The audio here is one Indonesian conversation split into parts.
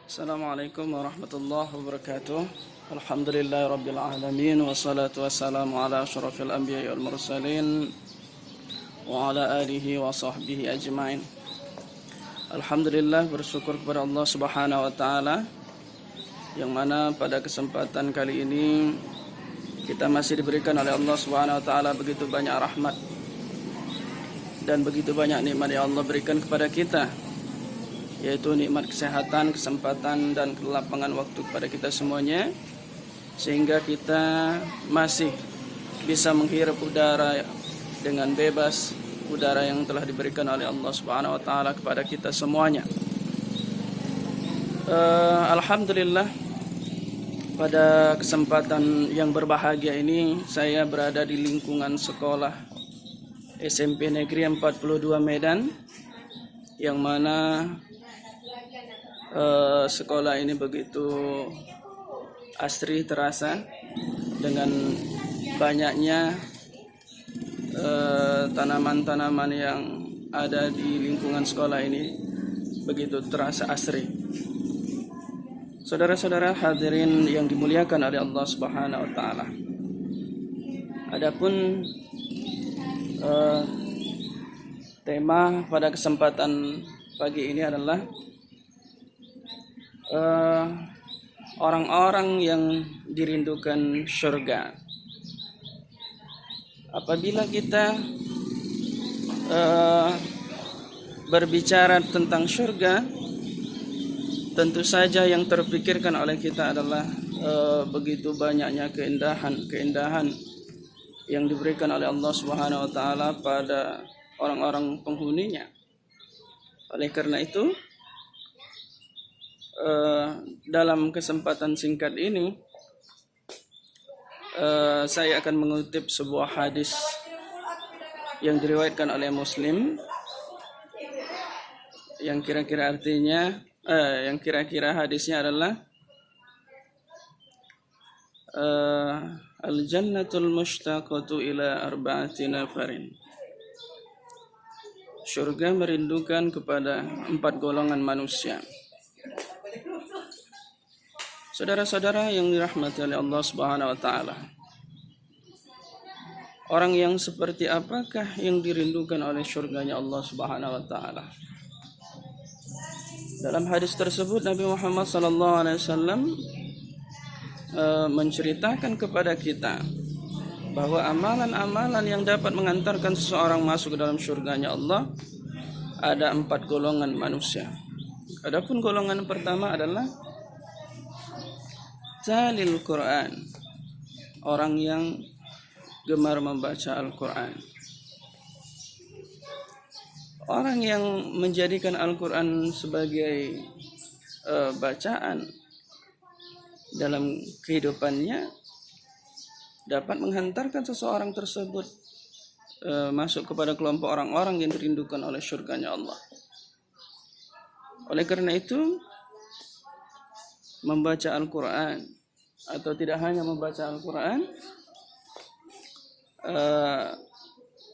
Assalamualaikum warahmatullahi wabarakatuh. Alhamdulillahi rabbil alamin, wassalatu wassalamu ala asyrafil anbiya'i wal mursalin wa ala alihi wa sahbihi ajmain. Alhamdulillah, bersyukur kepada Allah Subhanahu wa taala yang mana pada kesempatan kali ini kita masih diberikan oleh Allah Subhanahu wa taala begitu banyak rahmat dan begitu banyak nikmat yang Allah berikan kepada kita, yaitu nikmat kesehatan, kesempatan, dan kelapangan waktu kepada kita semuanya, sehingga kita masih bisa menghirup udara dengan bebas, udara yang telah diberikan oleh Allah Subhanahu wa taala kepada kita semuanya. Alhamdulillah, pada kesempatan yang berbahagia ini saya berada di lingkungan sekolah SMP Negeri 42 Medan, yang mana sekolah ini begitu asri terasa dengan banyaknya tanaman-tanaman yang ada di lingkungan sekolah ini, begitu terasa asri. Saudara-saudara hadirin yang dimuliakan oleh Allah Subhanahu wa taala. Adapun tema pada kesempatan pagi ini adalah orang-orang yang dirindukan surga. Apabila kita berbicara tentang surga, tentu saja yang terpikirkan oleh kita adalah begitu banyaknya keindahan yang diberikan oleh Allah Subhanahu wa taala pada orang-orang penghuninya. Oleh karena itu, dalam kesempatan singkat ini saya akan mengutip sebuah hadis yang diriwayatkan oleh Muslim, yang kira-kira hadisnya adalah al-jannatul mushtaqatu ila arba'ati nafarin. Surga merindukan kepada 4 golongan manusia. Saudara-saudara yang dirahmati oleh Allah Subhanahu wa taala, orang yang seperti apakah yang dirindukan oleh surganya Allah Subhanahu wa taala? Dalam hadis tersebut Nabi Muhammad sallallahu alaihi wasallam menceritakan kepada kita bahwa amalan-amalan yang dapat mengantarkan seseorang masuk ke dalam surganya Allah ada 4 golongan manusia. Adapun golongan pertama adalah talil Quran, orang yang gemar membaca Al-Quran. Orang yang menjadikan Al-Quran sebagai bacaan dalam kehidupannya dapat menghantarkan seseorang tersebut masuk kepada kelompok orang-orang yang dirindukan oleh surganya Allah. Oleh karena itu, membaca Al-Quran, atau tidak hanya membaca Al-Quran,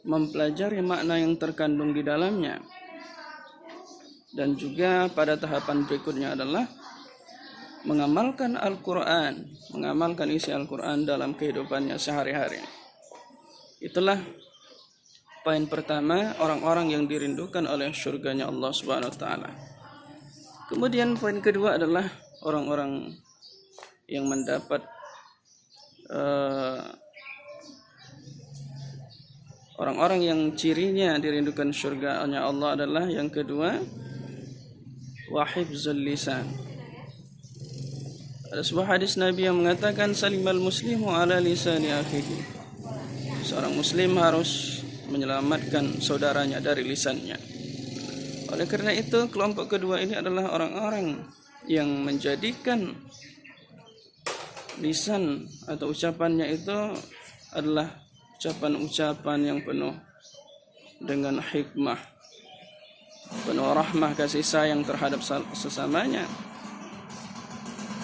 mempelajari makna yang terkandung di dalamnya, dan juga pada tahapan berikutnya adalah mengamalkan Al-Quran, mengamalkan isi Al-Quran dalam kehidupannya sehari-hari. Itulah poin pertama, orang-orang yang dirindukan oleh surganya Allah Subhanahu wa taala. Kemudian poin kedua adalah orang-orang yang mendapat orang-orang yang cirinya dirindukan surganya Allah adalah yang kedua, wahifzul lisan. Ada sebuah hadis Nabi yang mengatakan salimal muslimu ala lisani akhihi. Seorang muslim harus menyelamatkan saudaranya dari lisannya. Oleh karena itu, kelompok kedua ini adalah orang-orang yang menjadikan lisan atau ucapannya itu adalah ucapan-ucapan yang penuh dengan hikmah, penuh rahmah, kasih sayang terhadap sesamanya.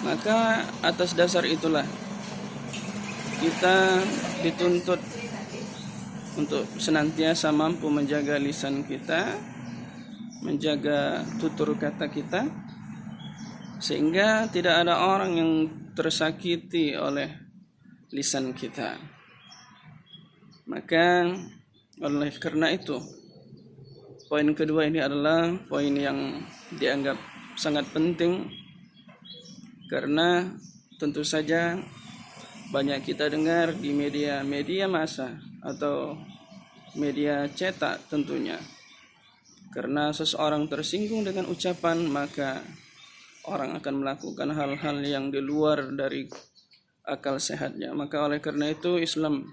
Maka atas dasar itulah kita dituntut untuk senantiasa mampu menjaga lisan kita, menjaga tutur kata kita, sehingga tidak ada orang yang tersakiti oleh lisan kita. Maka oleh karena itu, poin kedua ini adalah poin yang dianggap sangat penting, karena tentu saja banyak kita dengar di media massa atau media cetak tentunya. Karena seseorang tersinggung dengan ucapan, maka orang akan melakukan hal-hal yang di luar dari akal sehatnya. Maka oleh karena itu Islam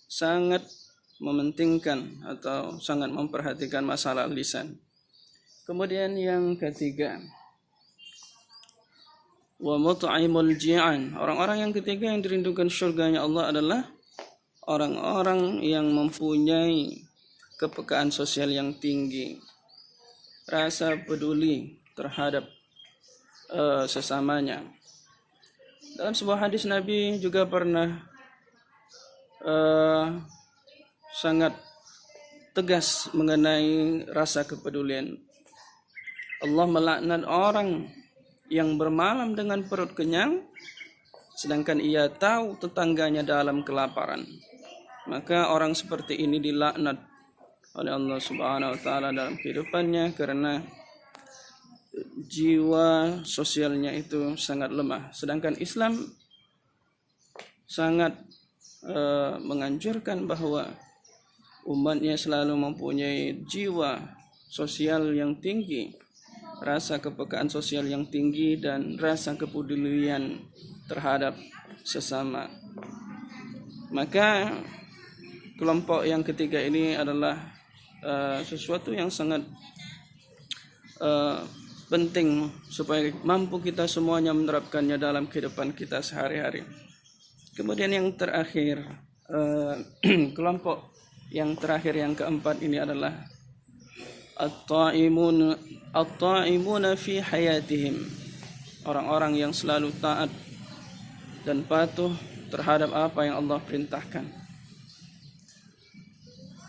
sangat mementingkan atau sangat memperhatikan masalah lisan. Kemudian yang ketiga, wa mut'imul ji'an. Orang-orang yang ketiga yang dirindukan surganya Allah adalah orang-orang yang mempunyai kepekaan sosial yang tinggi, rasa peduli terhadap sesamanya. Dalam sebuah hadis Nabi juga pernah sangat tegas mengenai rasa kepedulian. Allah melaknat orang yang bermalam dengan perut kenyang, sedangkan ia tahu tetangganya dalam kelaparan. Maka orang seperti ini dilaknat oleh Allah Subhanahu wa taala dalam kehidupannya, karena jiwa sosialnya itu sangat lemah. Sedangkan Islam sangat menganjurkan bahwa umatnya selalu mempunyai jiwa sosial yang tinggi, rasa kepekaan sosial yang tinggi, dan rasa kepedulian terhadap sesama. Maka kelompok yang ketiga ini adalah sesuatu yang sangat penting supaya mampu kita semuanya menerapkannya dalam kehidupan kita sehari-hari. Kemudian yang terakhir, kelompok yang terakhir yang keempat ini adalah at-ta'imuna fi hayatihim. Orang-orang yang selalu taat dan patuh terhadap apa yang Allah perintahkan.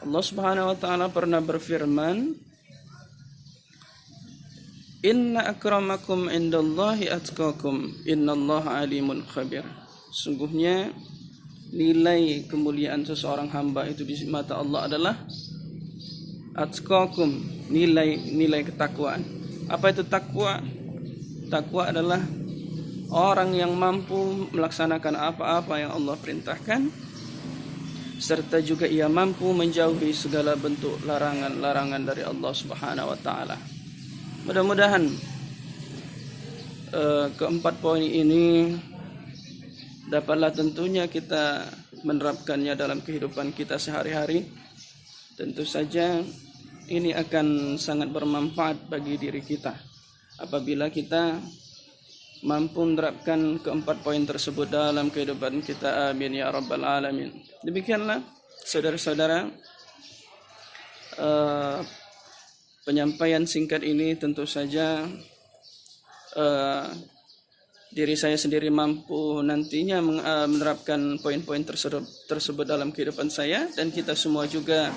Allah Subhanahu wa taala pernah berfirman, "Inna akramakum indallahi atqakum, innallaha alimun khabir." Sungguhnya nilai kemuliaan seseorang hamba itu di mata Allah adalah atqakum, nilai ketakwaan. Apa itu takwa? Takwa adalah orang yang mampu melaksanakan apa-apa yang Allah perintahkan, serta juga ia mampu menjauhi segala bentuk larangan-larangan dari Allah Subhanahu wa taala. Mudah-mudahan keempat poin ini dapatlah tentunya kita menerapkannya dalam kehidupan kita sehari-hari. Tentu saja ini akan sangat bermanfaat bagi diri kita apabila kita mampu menerapkan keempat poin tersebut dalam kehidupan kita. Amin ya rabbal alamin. Demikianlah saudara-saudara, penyampaian singkat ini tentu saja diri saya sendiri mampu nantinya menerapkan poin-poin tersebut dalam kehidupan saya, dan kita semua juga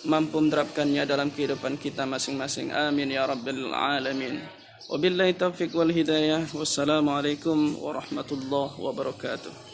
mampu menerapkannya dalam kehidupan kita masing-masing. Amin ya rabbal alamin. Wabillahi taufiq wal hidayah. Wassalamualaikum warahmatullahi wabarakatuh.